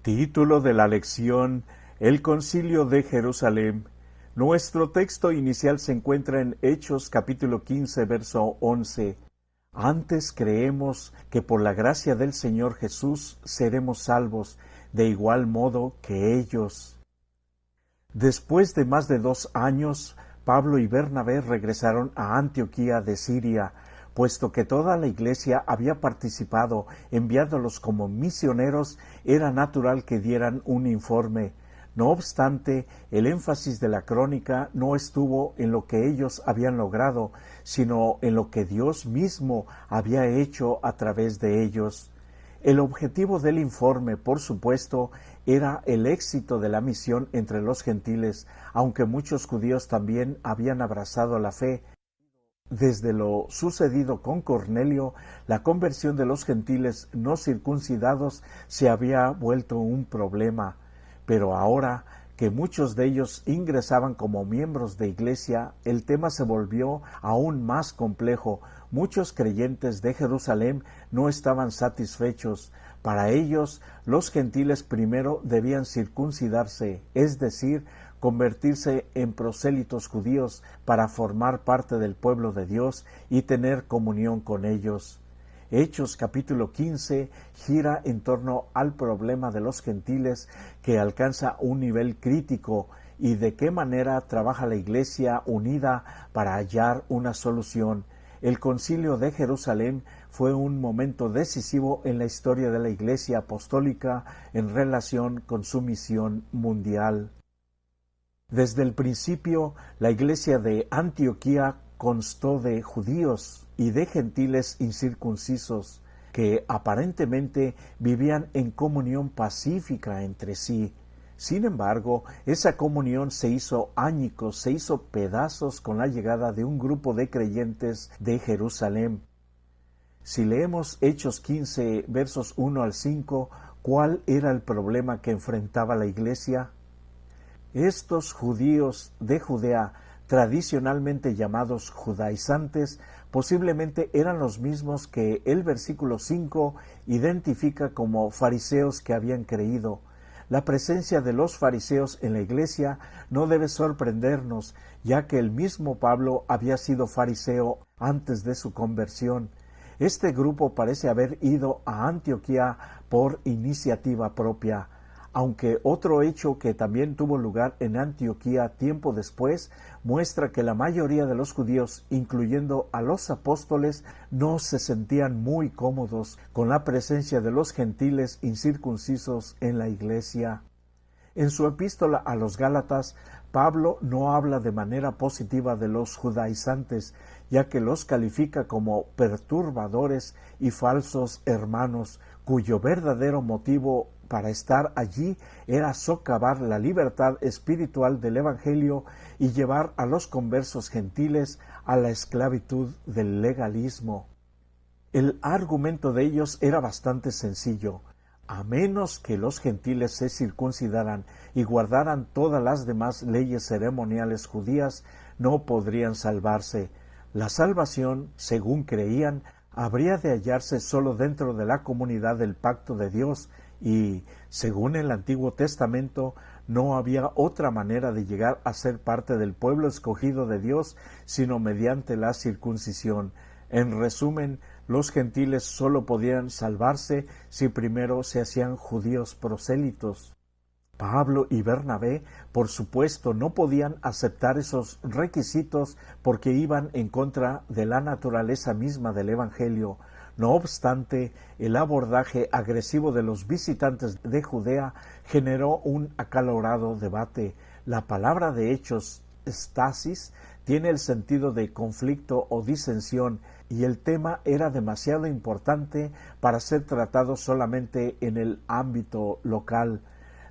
Título de la lección: El Concilio de Jerusalén. Nuestro texto inicial se encuentra en Hechos capítulo 15, verso 11. Antes creemos que por la gracia del Señor Jesús seremos salvos, de igual modo que ellos. Después de más de 2 años, Pablo y Bernabé regresaron a Antioquía de Siria, puesto que toda la iglesia había participado enviándolos como misioneros. Era natural que dieran un informe. No obstante, el énfasis de la crónica no estuvo en lo que ellos habían logrado, sino en lo que Dios mismo había hecho a través de ellos. El objetivo del informe, por supuesto, era el éxito de la misión entre los gentiles, aunque muchos judíos también habían abrazado la fe. Desde lo sucedido con Cornelio, la conversión de los gentiles no circuncidados se había vuelto un problema, pero ahora que muchos de ellos ingresaban como miembros de iglesia, el tema se volvió aún más complejo. Muchos creyentes de Jerusalén no estaban satisfechos. Para ellos, los gentiles primero debían circuncidarse, es decir, convertirse en prosélitos judíos para formar parte del pueblo de Dios y tener comunión con ellos. Hechos capítulo 15 gira en torno al problema de los gentiles, que alcanza un nivel crítico, y de qué manera trabaja la Iglesia unida para hallar una solución. El Concilio de Jerusalén fue un momento decisivo en la historia de la Iglesia apostólica en relación con su misión mundial. Desde el principio, la iglesia de Antioquía constó de judíos y de gentiles incircuncisos que aparentemente vivían en comunión pacífica entre sí. Sin embargo, esa comunión se hizo añicos, se hizo pedazos con la llegada de un grupo de creyentes de Jerusalén. Si leemos Hechos 15, versos 1 al 5, ¿cuál era el problema que enfrentaba la iglesia? Estos judíos de Judea, tradicionalmente llamados judaizantes, posiblemente eran los mismos que el versículo 5 identifica como fariseos que habían creído. La presencia de los fariseos en la iglesia no debe sorprendernos, ya que el mismo Pablo había sido fariseo antes de su conversión. Este grupo parece haber ido a Antioquía por iniciativa propia, aunque otro hecho que también tuvo lugar en Antioquía tiempo después muestra que la mayoría de los judíos, incluyendo a los apóstoles, no se sentían muy cómodos con la presencia de los gentiles incircuncisos en la iglesia. En su epístola a los Gálatas, Pablo no habla de manera positiva de los judaizantes, ya que los califica como perturbadores y falsos hermanos, cuyo verdadero motivo para estar allí era socavar la libertad espiritual del Evangelio y llevar a los conversos gentiles a la esclavitud del legalismo. El argumento de ellos era bastante sencillo. A menos que los gentiles se circuncidaran y guardaran todas las demás leyes ceremoniales judías, no podrían salvarse. La salvación, según creían, habría de hallarse solo dentro de la comunidad del pacto de Dios y, según el Antiguo Testamento, no había otra manera de llegar a ser parte del pueblo escogido de Dios sino mediante la circuncisión. En resumen, los gentiles solo podían salvarse si primero se hacían judíos prosélitos. Pablo y Bernabé, por supuesto, no podían aceptar esos requisitos porque iban en contra de la naturaleza misma del Evangelio. No obstante, el abordaje agresivo de los visitantes de Judea generó un acalorado debate. La palabra de Hechos, stasis, tiene el sentido de conflicto o disensión, y el tema era demasiado importante para ser tratado solamente en el ámbito local.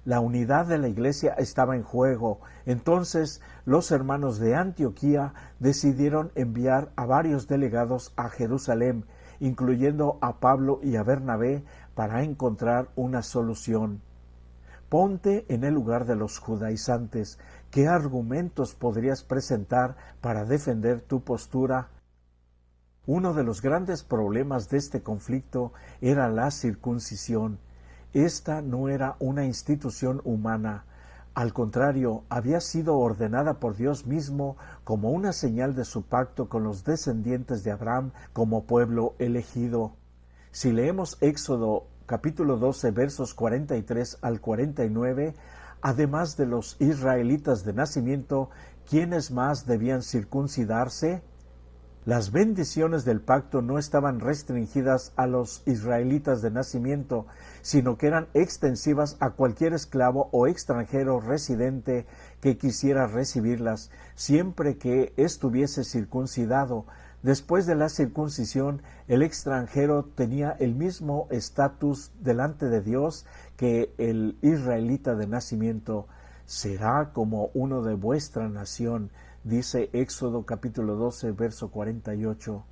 La unidad de la iglesia estaba en juego. Entonces los hermanos de Antioquía decidieron enviar a varios delegados a Jerusalén, incluyendo a Pablo y a Bernabé, para encontrar una solución. Ponte en el lugar de los judaizantes. ¿Qué argumentos podrías presentar para defender tu postura? Uno de los grandes problemas de este conflicto era la circuncisión. Esta no era una institución humana. Al contrario, había sido ordenada por Dios mismo como una señal de su pacto con los descendientes de Abraham como pueblo elegido. Si leemos Éxodo capítulo 12 versos 43 al 49, además de los israelitas de nacimiento, ¿quiénes más debían circuncidarse? Las bendiciones del pacto no estaban restringidas a los israelitas de nacimiento, sino que eran extensivas a cualquier esclavo o extranjero residente que quisiera recibirlas, siempre que estuviese circuncidado. Después de la circuncisión, el extranjero tenía el mismo estatus delante de Dios que el israelita de nacimiento. Será como uno de vuestra nación, dice Éxodo capítulo 12, verso 48.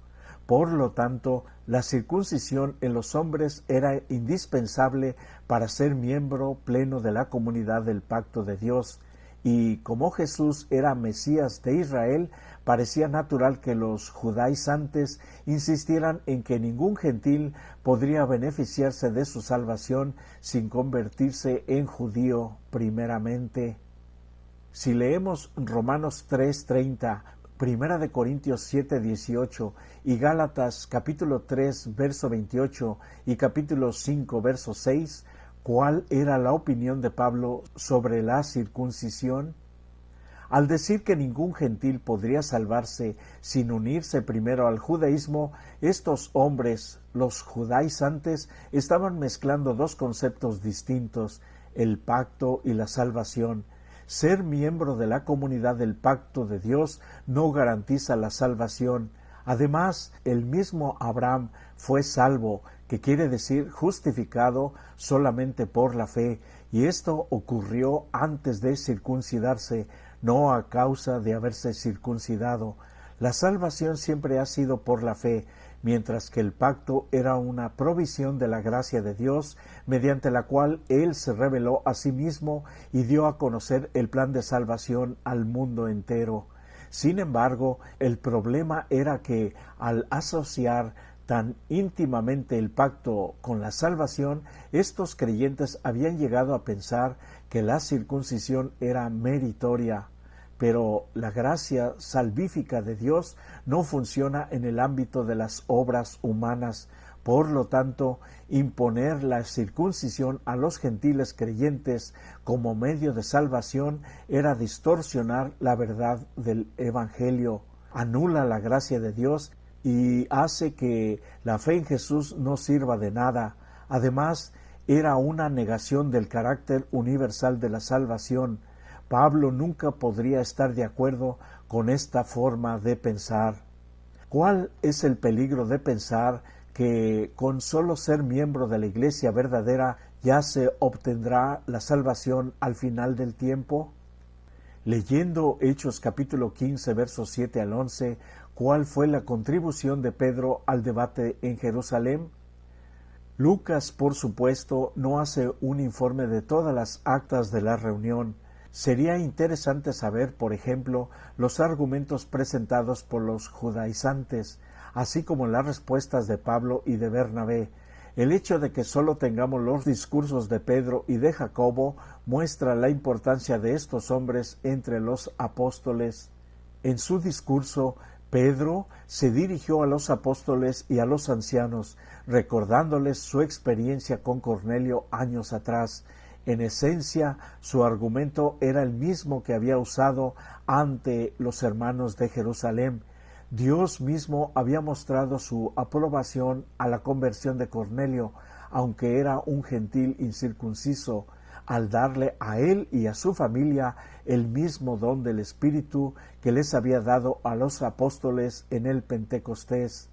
Por lo tanto, la circuncisión en los hombres era indispensable para ser miembro pleno de la comunidad del pacto de Dios, y como Jesús era Mesías de Israel, parecía natural que los judaizantes insistieran en que ningún gentil podría beneficiarse de su salvación sin convertirse en judío primeramente. Si leemos Romanos 3:30, Primera de Corintios 7:18 y Gálatas capítulo 3 verso 28 y capítulo 5 verso 6, ¿cuál era la opinión de Pablo sobre la circuncisión? Al decir que ningún gentil podría salvarse sin unirse primero al judaísmo, estos hombres, los judaizantes, estaban mezclando dos conceptos distintos, el pacto y la salvación. Ser miembro de la comunidad del pacto de Dios no garantiza la salvación. Además, el mismo Abraham fue salvo, que quiere decir justificado solamente por la fe, y esto ocurrió antes de circuncidarse, no a causa de haberse circuncidado. La salvación siempre ha sido por la fe, mientras que el pacto era una provisión de la gracia de Dios, mediante la cual Él se reveló a sí mismo y dio a conocer el plan de salvación al mundo entero. Sin embargo, el problema era que, al asociar tan íntimamente el pacto con la salvación, estos creyentes habían llegado a pensar que la circuncisión era meritoria. Pero la gracia salvífica de Dios no funciona en el ámbito de las obras humanas. Por lo tanto, imponer la circuncisión a los gentiles creyentes como medio de salvación era distorsionar la verdad del Evangelio, anula la gracia de Dios y hace que la fe en Jesús no sirva de nada. Además, era una negación del carácter universal de la salvación. Pablo nunca podría estar de acuerdo con esta forma de pensar. ¿Cuál es el peligro de pensar que con solo ser miembro de la Iglesia verdadera ya se obtendrá la salvación al final del tiempo? Leyendo Hechos capítulo 15 versos 7 al 11, ¿cuál fue la contribución de Pedro al debate en Jerusalén? Lucas, por supuesto, no hace un informe de todas las actas de la reunión. Sería interesante saber, por ejemplo, los argumentos presentados por los judaizantes, así como las respuestas de Pablo y de Bernabé. El hecho de que solo tengamos los discursos de Pedro y de Jacobo muestra la importancia de estos hombres entre los apóstoles. En su discurso, Pedro se dirigió a los apóstoles y a los ancianos, recordándoles su experiencia con Cornelio años atrás. En esencia, su argumento era el mismo que había usado ante los hermanos de Jerusalén. Dios mismo había mostrado su aprobación a la conversión de Cornelio, aunque era un gentil incircunciso, al darle a él y a su familia el mismo don del Espíritu que les había dado a los apóstoles en el Pentecostés.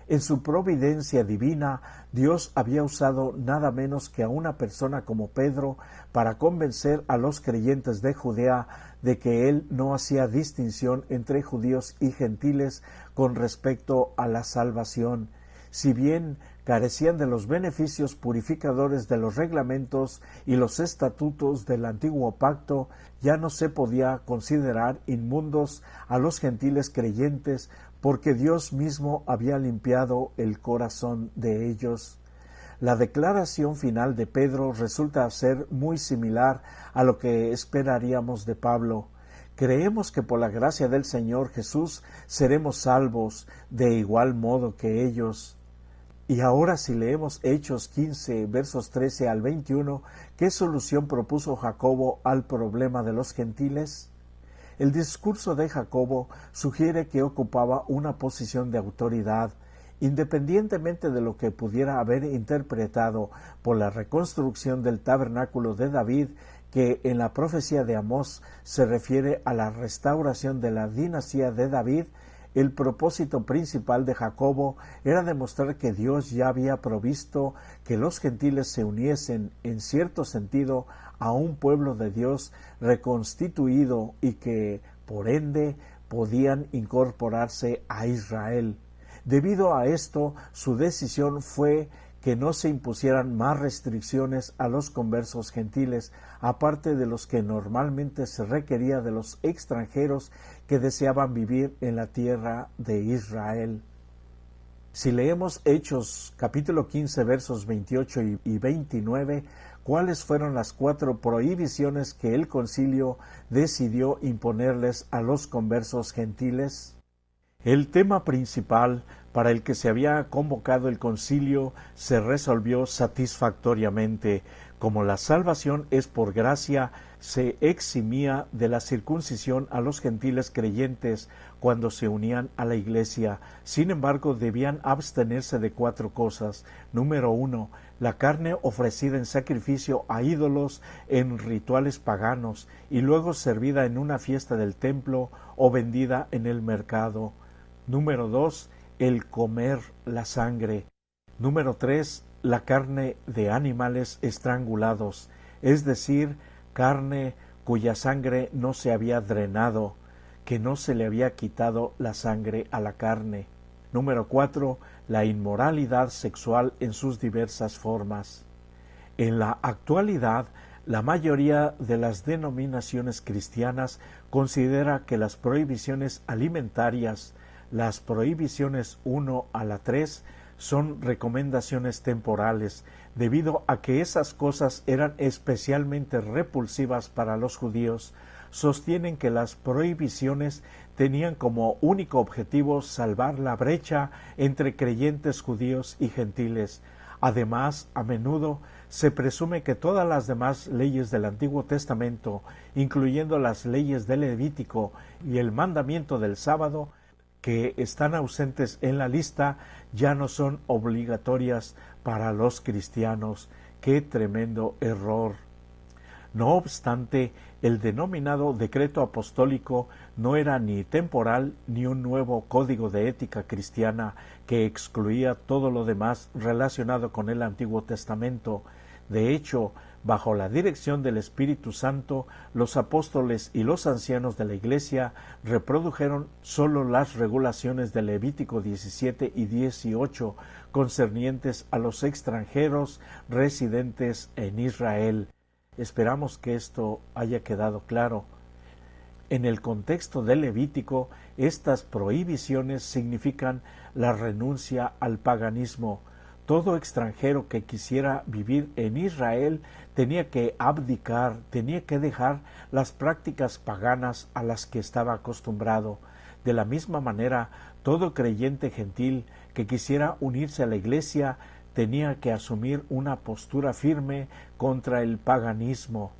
En su providencia divina, Dios había usado nada menos que a una persona como Pedro para convencer a los creyentes de Judea de que él no hacía distinción entre judíos y gentiles con respecto a la salvación. Si bien carecían de los beneficios purificadores de los reglamentos y los estatutos del antiguo pacto, ya no se podía considerar inmundos a los gentiles creyentes, porque Dios mismo había limpiado el corazón de ellos. La declaración final de Pedro resulta ser muy similar a lo que esperaríamos de Pablo. Creemos que por la gracia del Señor Jesús seremos salvos de igual modo que ellos. Y ahora si leemos Hechos 15, versos 13 al 21, ¿qué solución propuso Jacobo al problema de los gentiles? El discurso de Jacobo sugiere que ocupaba una posición de autoridad, independientemente de lo que pudiera haber interpretado por la reconstrucción del tabernáculo de David, que en la profecía de Amós se refiere a la restauración de la dinastía de David. El propósito principal de Jacobo era demostrar que Dios ya había provisto que los gentiles se uniesen, en cierto sentido, a un pueblo de Dios reconstituido y que, por ende, podían incorporarse a Israel. Debido a esto, su decisión fue que no se impusieran más restricciones a los conversos gentiles, aparte de los que normalmente se requería de los extranjeros que deseaban vivir en la tierra de Israel. Si leemos Hechos capítulo 15 versos 28 y 29, ¿cuáles fueron las 4 prohibiciones que el concilio decidió imponerles a los conversos gentiles? El tema principal para el que se había convocado el concilio se resolvió satisfactoriamente. Como la salvación es por gracia, se eximía de la circuncisión a los gentiles creyentes cuando se unían a la iglesia. Sin embargo, debían abstenerse de 4 cosas. Número 1, la carne ofrecida en sacrificio a ídolos en rituales paganos y luego servida en una fiesta del templo o vendida en el mercado. Número 2, el comer la sangre. Número 3, la carne de animales estrangulados, es decir, carne cuya sangre no se había drenado, que no se le había quitado la sangre a la carne. Número 4, la inmoralidad sexual en sus diversas formas. En la actualidad, la mayoría de las denominaciones cristianas considera que las prohibiciones alimentarias, las prohibiciones 1 a la 3, son recomendaciones temporales, debido a que esas cosas eran especialmente repulsivas para los judíos. Sostienen que las prohibiciones tenían como único objetivo salvar la brecha entre creyentes judíos y gentiles. Además, a menudo se presume que todas las demás leyes del Antiguo Testamento, incluyendo las leyes del Levítico y el mandamiento del sábado, que están ausentes en la lista, ya no son obligatorias para los cristianos. ¡Qué tremendo error! No obstante, el denominado decreto apostólico no era ni temporal ni un nuevo código de ética cristiana que excluía todo lo demás relacionado con el Antiguo Testamento. De hecho, bajo la dirección del Espíritu Santo, los apóstoles y los ancianos de la Iglesia reprodujeron sólo las regulaciones de Levítico 17 y 18 concernientes a los extranjeros residentes en Israel. Esperamos que esto haya quedado claro. En el contexto del Levítico, estas prohibiciones significan la renuncia al paganismo. Todo extranjero que quisiera vivir en Israel tenía que abdicar, tenía que dejar las prácticas paganas a las que estaba acostumbrado. De la misma manera, todo creyente gentil que quisiera unirse a la Iglesia tenía que asumir una postura firme contra el paganismo.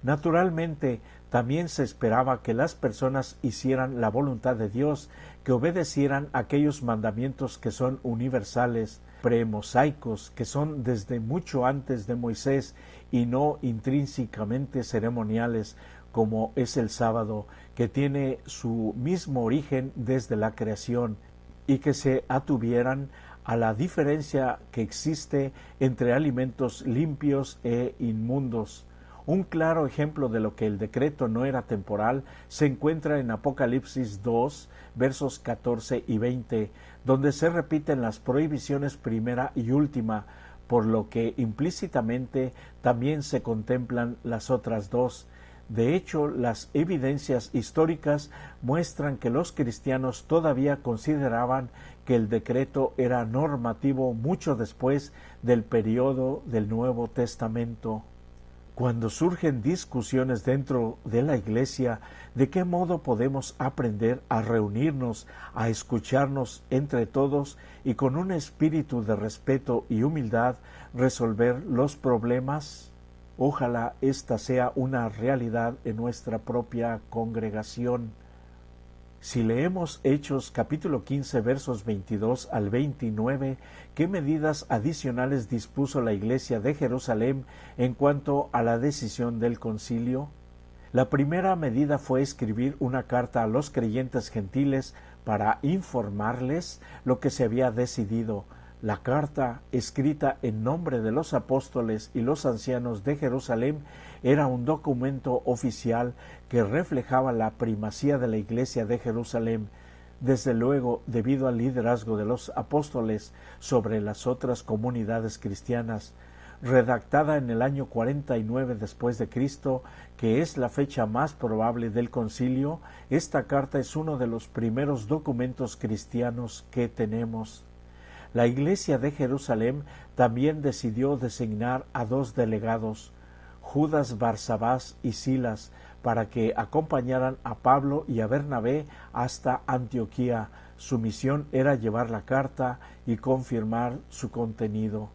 Naturalmente, también se esperaba que las personas hicieran la voluntad de Dios, que obedecieran aquellos mandamientos que son universales, premosaicos, que son desde mucho antes de Moisés y no intrínsecamente ceremoniales, como es el sábado, que tiene su mismo origen desde la creación, y que se atuvieran a la diferencia que existe entre alimentos limpios e inmundos. Un claro ejemplo de lo que el decreto no era temporal se encuentra en Apocalipsis 2, versos 14 y 20, donde se repiten las prohibiciones primera y última, por lo que implícitamente también se contemplan las otras dos. De hecho, las evidencias históricas muestran que los cristianos todavía consideraban que el decreto era normativo mucho después del periodo del Nuevo Testamento. Cuando surgen discusiones dentro de la Iglesia de qué modo podemos aprender a reunirnos, a escucharnos entre todos y con un espíritu de respeto y humildad resolver los problemas, ojalá esta sea una realidad en nuestra propia congregación. Si leemos Hechos capítulo 15 versos 22 al 29, ¿qué medidas adicionales dispuso la Iglesia de Jerusalén en cuanto a la decisión del concilio? La primera medida fue escribir una carta a los creyentes gentiles para informarles lo que se había decidido. La carta, escrita en nombre de los apóstoles y los ancianos de Jerusalén, era un documento oficial que reflejaba la primacía de la Iglesia de Jerusalén, desde luego debido al liderazgo de los apóstoles sobre las otras comunidades cristianas. Redactada en el año 49 después de Cristo, que es la fecha más probable del concilio, esta carta es uno de los primeros documentos cristianos que tenemos. La Iglesia de Jerusalén también decidió designar a 2 delegados, Judas Barsabás y Silas, para que acompañaran a Pablo y a Bernabé hasta Antioquía. Su misión era llevar la carta y confirmar su contenido.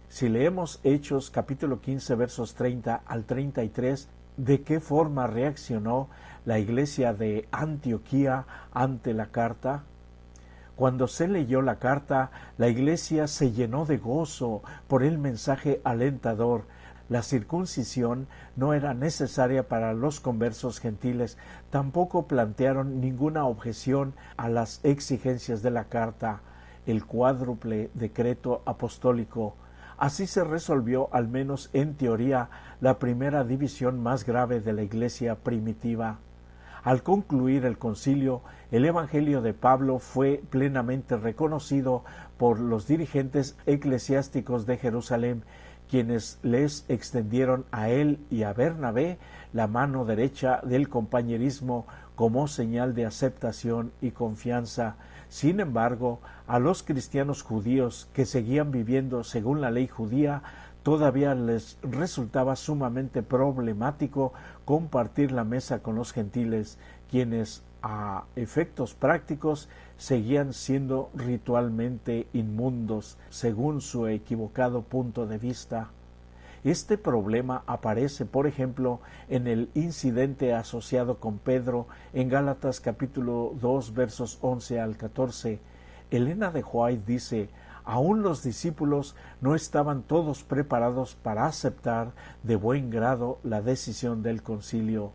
Si leemos Hechos capítulo 15 versos 30 al 33, ¿de qué forma reaccionó la Iglesia de Antioquía ante la carta? Cuando se leyó la carta, la Iglesia se llenó de gozo por el mensaje alentador. La circuncisión no era necesaria para los conversos gentiles, tampoco plantearon ninguna objeción a las exigencias de la carta, el cuádruple decreto apostólico. Así se resolvió, al menos en teoría, la primera división más grave de la Iglesia primitiva. Al concluir el concilio, el Evangelio de Pablo fue plenamente reconocido por los dirigentes eclesiásticos de Jerusalén, quienes les extendieron a él y a Bernabé la mano derecha del compañerismo como señal de aceptación y confianza. Sin embargo, a los cristianos judíos que seguían viviendo según la ley judía, todavía les resultaba sumamente problemático compartir la mesa con los gentiles, quienes a efectos prácticos seguían siendo ritualmente inmundos, según su equivocado punto de vista. Este problema aparece, por ejemplo, en el incidente asociado con Pedro en Gálatas capítulo 2 versos 11 al 14. Elena de White dice: aún los discípulos no estaban todos preparados para aceptar de buen grado la decisión del concilio.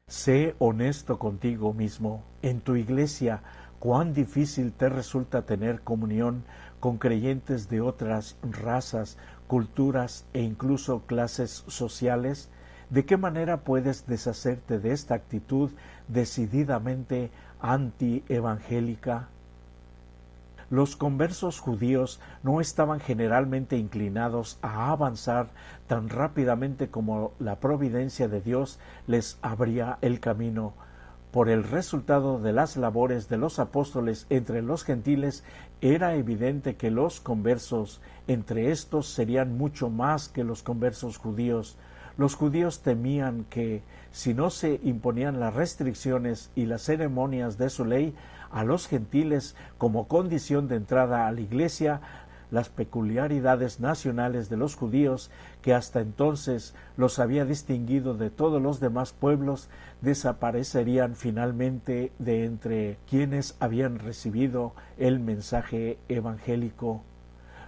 Sé honesto contigo mismo. En tu iglesia, ¿cuán difícil te resulta tener comunión con creyentes de otras razas, culturas e incluso clases sociales? ¿De qué manera puedes deshacerte de esta actitud decididamente anti-evangélica? Los conversos judíos no estaban generalmente inclinados a avanzar tan rápidamente como la providencia de Dios les abría el camino. Por el resultado de las labores de los apóstoles entre los gentiles, era evidente que los conversos entre estos serían mucho más que los conversos judíos. Los judíos temían que, si no se imponían las restricciones y las ceremonias de su ley a los gentiles como condición de entrada a la Iglesia, las peculiaridades nacionales de los judíos, que hasta entonces los había distinguido de todos los demás pueblos, desaparecerían finalmente de entre quienes habían recibido el mensaje evangélico.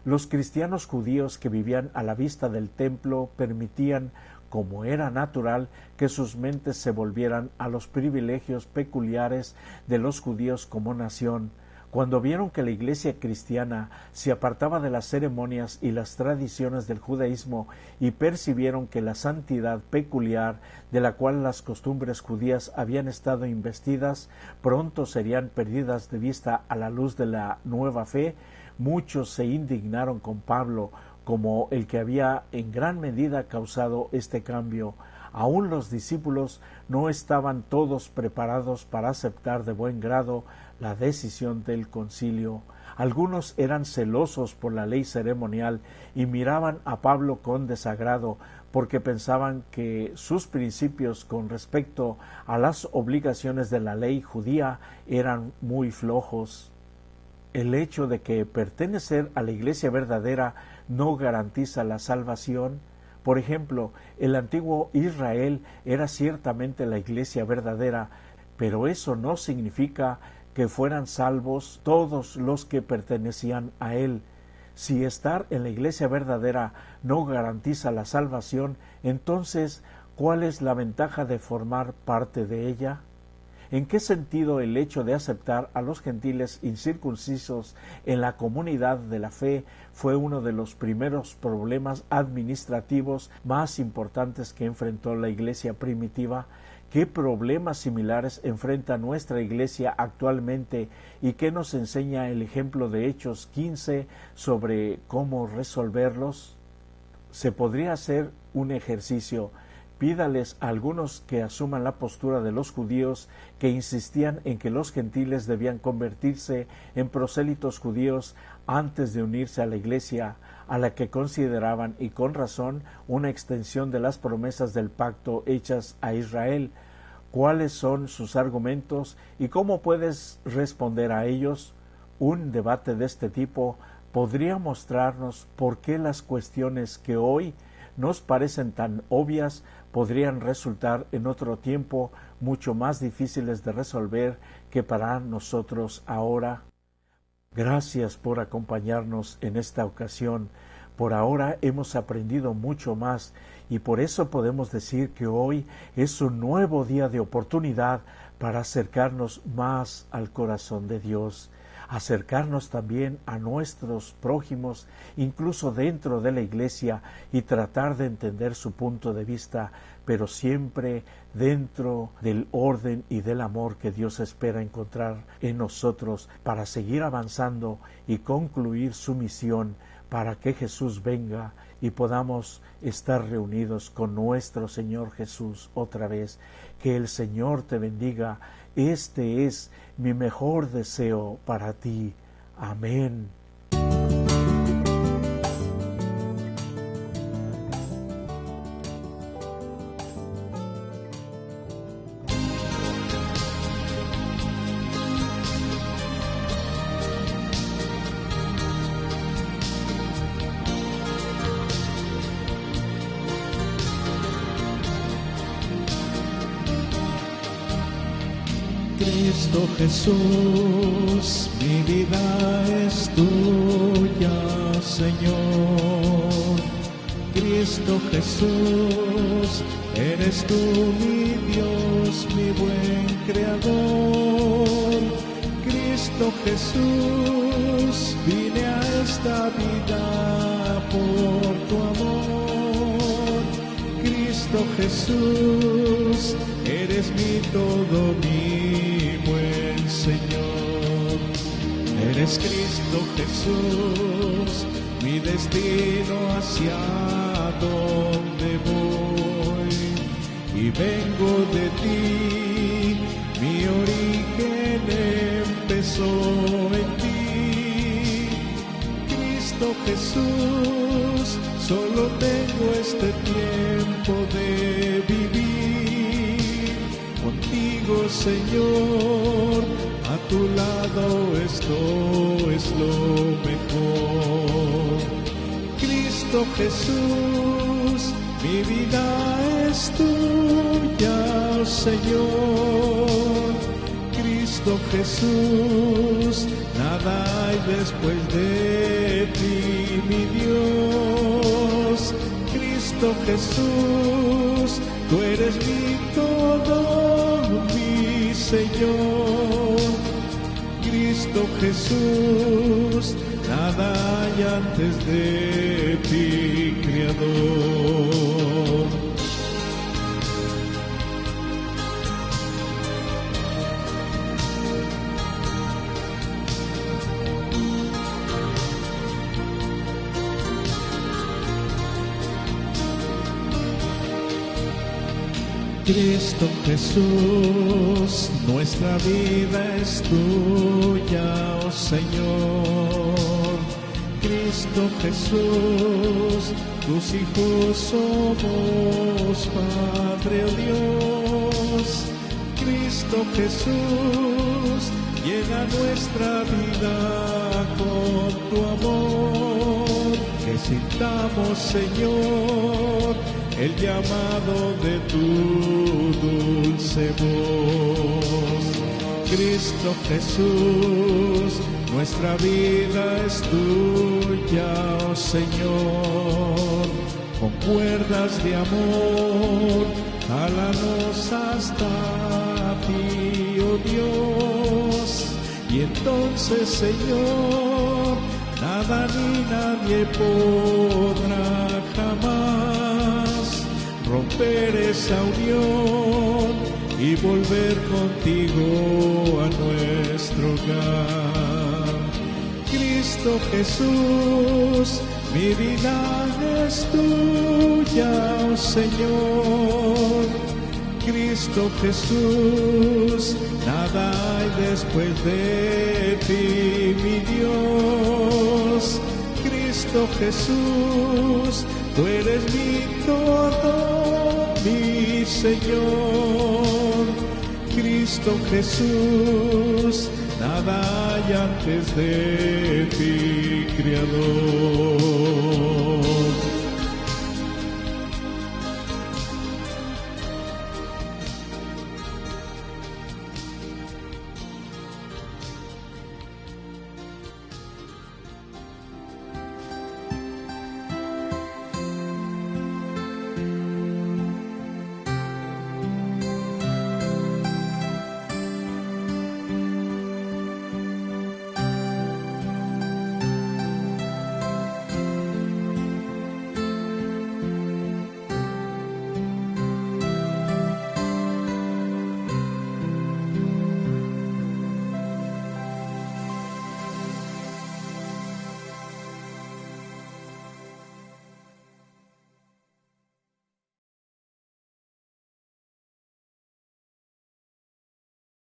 Los cristianos judíos que vivían a la vista del templo permitían, como era natural, que sus mentes se volvieran a los privilegios peculiares de los judíos como nación. Cuando vieron que la iglesia cristiana se apartaba de las ceremonias y las tradiciones del judaísmo y percibieron que la santidad peculiar de la cual las costumbres judías habían estado investidas pronto serían perdidas de vista a la luz de la nueva fe, muchos se indignaron con Pablo como el que había en gran medida causado este cambio. Aún los discípulos no estaban todos preparados para aceptar de buen grado la decisión del concilio. Algunos eran celosos por la ley ceremonial y miraban a Pablo con desagrado porque pensaban que sus principios con respecto a las obligaciones de la ley judía eran muy flojos. El hecho de que pertenecer a la iglesia verdadera no garantiza la salvación. Por ejemplo, el antiguo Israel era ciertamente la iglesia verdadera, pero eso no significa que fueran salvos todos los que pertenecían a él. Si estar en la iglesia verdadera no garantiza la salvación, entonces, ¿cuál es la ventaja de formar parte de ella? ¿En qué sentido el hecho de aceptar a los gentiles incircuncisos en la comunidad de la fe fue uno de los primeros problemas administrativos más importantes que enfrentó la iglesia primitiva? ¿Qué problemas similares enfrenta nuestra iglesia actualmente y qué nos enseña el ejemplo de Hechos 15 sobre cómo resolverlos? Se podría hacer un ejercicio. Pídales a algunos que asuman la postura de los judíos que insistían en que los gentiles debían convertirse en prosélitos judíos antes de unirse a la iglesia, a la que consideraban, y con razón, una extensión de las promesas del pacto hechas a Israel. ¿Cuáles son sus argumentos y cómo puedes responder a ellos? Un debate de este tipo podría mostrarnos por qué las cuestiones que hoy nos parecen tan obvias podrían resultar en otro tiempo mucho más difíciles de resolver que para nosotros ahora. Gracias por acompañarnos en esta ocasión. Por ahora hemos aprendido mucho más y por eso podemos decir que hoy es un nuevo día de oportunidad para acercarnos más al corazón de Dios, acercarnos también a nuestros prójimos, incluso dentro de la iglesia, y tratar de entender su punto de vista, pero siempre dentro del orden y del amor que Dios espera encontrar en nosotros para seguir avanzando y concluir su misión para que Jesús venga y podamos estar reunidos con nuestro Señor Jesús otra vez. Que el Señor te bendiga. Este es mi mejor deseo para ti. Amén. Cristo Jesús, mi vida es tuya, Señor. Cristo Jesús, eres tú mi Dios, mi buen Creador. Cristo Jesús, vine a esta vida por tu amor. Cristo Jesús, eres mi todo, mi buen Señor. Eres Cristo Jesús, mi destino hacia donde voy. Y vengo de ti, mi origen empezó en ti. Cristo Jesús, solo tengo este tiempo de vivir contigo, Señor, a tu lado esto es lo mejor. Cristo Jesús, mi vida es tuya, Señor. Cristo Jesús, nada hay después de ti, mi Dios. Cristo Jesús, tú eres mi todo, mi Señor. Cristo Jesús, nada hay antes de ti, Creador. Cristo Jesús, nuestra vida es tuya, oh Señor. Cristo Jesús, tus hijos somos, Padre, oh Dios. Cristo Jesús, llena nuestra vida con tu amor. Que sintamos, Señor, el llamado de tu dulce voz. Cristo Jesús, nuestra vida es tuya, oh Señor. Con cuerdas de amor, jálanos hasta ti, oh Dios. Y entonces, Señor, nada ni nadie podrá jamás romper esa unión y volver contigo a nuestro hogar. Cristo Jesús, mi vida es tuya, oh Señor. Cristo Jesús, nada hay después de ti, mi Dios. Cristo Jesús, tú eres mi todo, mi Señor. Cristo Jesús, nada hay antes de ti, Creador.